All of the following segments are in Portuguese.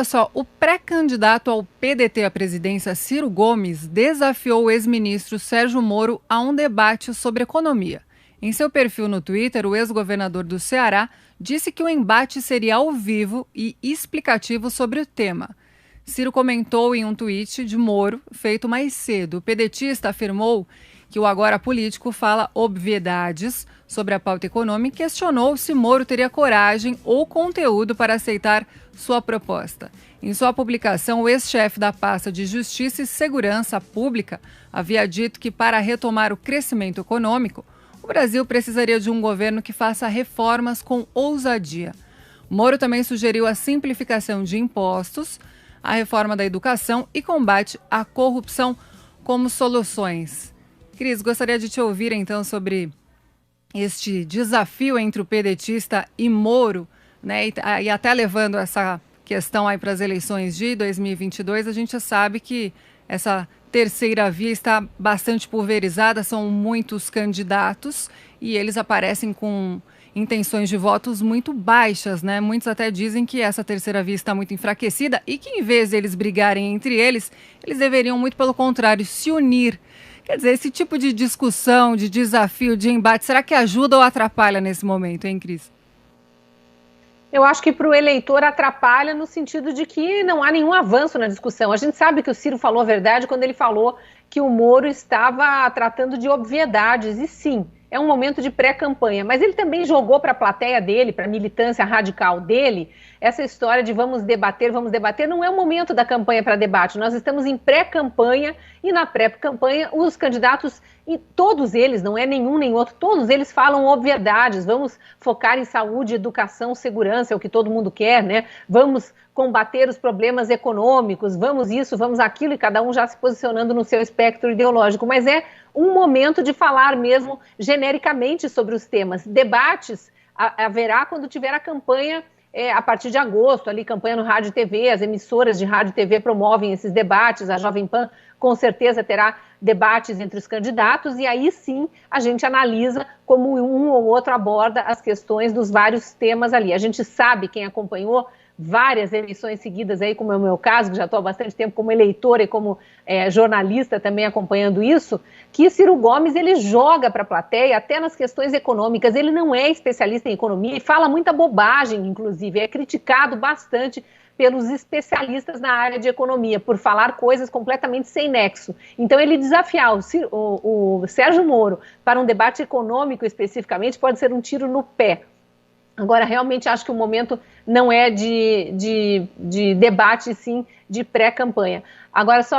Olha só, o pré-candidato ao PDT à presidência, Ciro Gomes, desafiou o ex-ministro Sérgio Moro a um debate sobre economia. Em seu perfil no Twitter, o ex-governador do Ceará disse que o embate seria ao vivo e explicativo sobre o tema. Ciro comentou em um tweet de Moro, feito mais cedo. O pedetista afirmou que o agora político fala obviedades sobre a pauta econômica e questionou se Moro teria coragem ou conteúdo para aceitar sua proposta. Em sua publicação, o ex-chefe da pasta de Justiça e Segurança Pública havia dito que para retomar o crescimento econômico, o Brasil precisaria de um governo que faça reformas com ousadia. Moro também sugeriu a simplificação de impostos, a reforma da educação e combate à corrupção como soluções. Cris, gostaria de te ouvir então sobre este desafio entre o pedetista e Moro, né? E até levando essa questão aí para as eleições de 2022, a gente sabe que essa terceira via está bastante pulverizada, são muitos candidatos e eles aparecem com intenções de votos muito baixas, né? Muitos até dizem que essa terceira via está muito enfraquecida e que em vez de eles brigarem entre eles, eles deveriam muito pelo contrário se unir. Quer dizer, esse tipo de discussão, de desafio, de embate, será que ajuda ou atrapalha nesse momento, hein, Cris? Eu acho que para o eleitor atrapalha no sentido de que não há nenhum avanço na discussão. A gente sabe que o Ciro falou a verdade quando ele falou que o Moro estava tratando de obviedades, e sim, é um momento de pré-campanha, mas ele também jogou para a plateia dele, para a militância radical dele, essa história de vamos debater, não é o momento da campanha para debate, nós estamos em pré-campanha e na pré-campanha os candidatos, e todos eles, não é nenhum nem outro, todos eles falam obviedades, vamos focar em saúde, educação, segurança, é o que todo mundo quer, né? Vamos combater os problemas econômicos, vamos isso, vamos aquilo, e cada um já se posicionando no seu espectro ideológico, mas é um momento de falar mesmo genericamente sobre os temas. Debates haverá quando tiver a campanha a partir de agosto, ali campanha no rádio e TV, as emissoras de rádio e TV promovem esses debates, a Jovem Pan com certeza terá debates entre os candidatos e aí sim a gente analisa como um ou outro aborda as questões dos vários temas ali. A gente sabe, quem acompanhou várias eleições seguidas aí, como é o meu caso, que já estou há bastante tempo como eleitora e como jornalista também acompanhando isso, que Ciro Gomes ele joga para a plateia até nas questões econômicas, ele não é especialista em economia e fala muita bobagem, inclusive, é criticado bastante pelos especialistas na área de economia, por falar coisas completamente sem nexo. Então ele desafiar o Sérgio Moro para um debate econômico especificamente pode ser um tiro no pé. Agora, realmente acho que o momento não é de debate, sim, de pré-campanha. Agora, só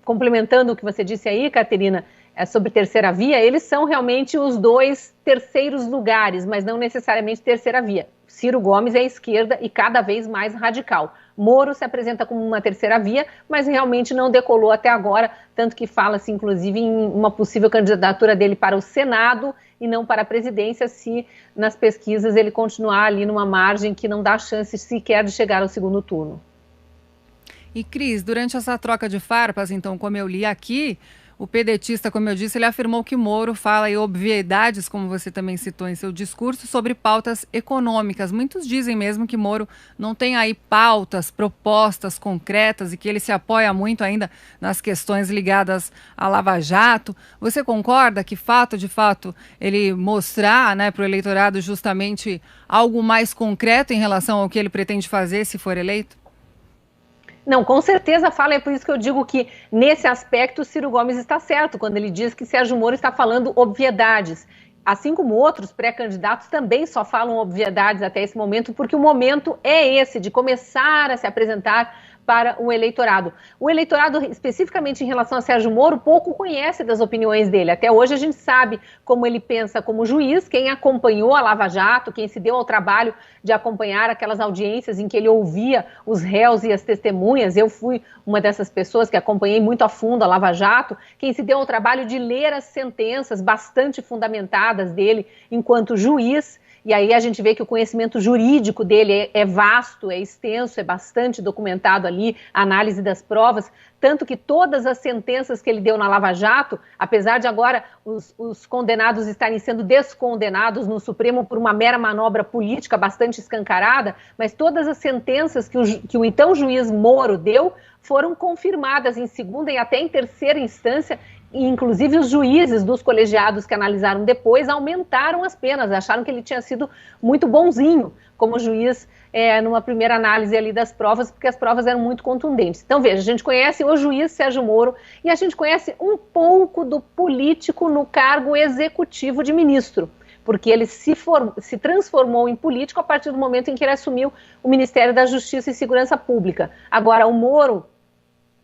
complementando o que você disse aí, Caterina, sobre terceira via, eles são realmente os dois terceiros lugares, mas não necessariamente terceira via. Ciro Gomes é esquerda e cada vez mais radical. Moro se apresenta como uma terceira via, mas realmente não decolou até agora, tanto que fala-se, inclusive, em uma possível candidatura dele para o Senado e não para a presidência, se nas pesquisas ele continuar ali numa margem que não dá chance sequer de chegar ao segundo turno. E, Cris, durante essa troca de farpas, então, como eu li aqui, o pedetista, como eu disse, ele afirmou que Moro fala em obviedades, como você também citou em seu discurso, sobre pautas econômicas. Muitos dizem mesmo que Moro não tem aí pautas, propostas concretas e que ele se apoia muito ainda nas questões ligadas à Lava Jato. Você concorda que, de fato, ele mostrar, né, para o eleitorado justamente algo mais concreto em relação ao que ele pretende fazer se for eleito? Não, com certeza fala, é por isso que eu digo que nesse aspecto o Ciro Gomes está certo, quando ele diz que Sérgio Moro está falando obviedades. Assim como outros pré-candidatos também só falam obviedades até esse momento, porque o momento é esse, de começar a se apresentar para o eleitorado. O eleitorado, especificamente em relação a Sérgio Moro, pouco conhece das opiniões dele. Até hoje a gente sabe como ele pensa como juiz, quem acompanhou a Lava Jato, quem se deu ao trabalho de acompanhar aquelas audiências em que ele ouvia os réus e as testemunhas. Eu fui uma dessas pessoas que acompanhei muito a fundo a Lava Jato, quem se deu ao trabalho de ler as sentenças bastante fundamentadas dele enquanto juiz. e aí a gente vê que o conhecimento jurídico dele é vasto, é extenso, é bastante documentado ali, a análise das provas, tanto que todas as sentenças que ele deu na Lava Jato, apesar de agora os condenados estarem sendo descondenados no Supremo por uma mera manobra política bastante escancarada, mas todas as sentenças que o então juiz Moro deu foram confirmadas em segunda e até em terceira instância, e inclusive os juízes dos colegiados que analisaram depois aumentaram as penas, acharam que ele tinha sido muito bonzinho como juiz numa primeira análise ali das provas, porque as provas eram muito contundentes. Então veja, a gente conhece o juiz Sérgio Moro e a gente conhece um pouco do político no cargo executivo de ministro, porque ele se transformou em político a partir do momento em que ele assumiu o Ministério da Justiça e Segurança Pública. Agora, o Moro,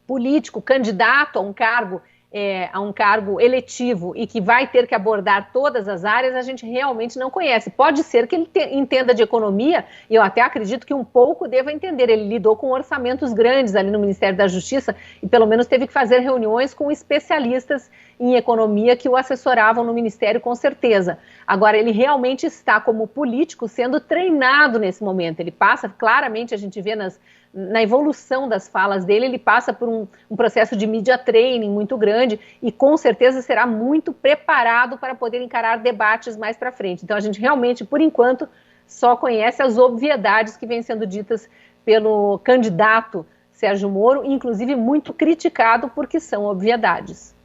político, candidato a um cargo eletivo e que vai ter que abordar todas as áreas, a gente realmente não conhece. Pode ser que ele entenda de economia, e eu até acredito que um pouco deva entender. Ele lidou com orçamentos grandes ali no Ministério da Justiça e pelo menos teve que fazer reuniões com especialistas em economia que o assessoravam no Ministério, com certeza. Agora, ele realmente está, como político, sendo treinado nesse momento. Ele passa, claramente, a gente vê na evolução das falas dele, ele passa por um processo de media training muito grande e com certeza será muito preparado para poder encarar debates mais para frente. Então a gente realmente, por enquanto, só conhece as obviedades que vêm sendo ditas pelo candidato Sérgio Moro, inclusive muito criticado porque são obviedades.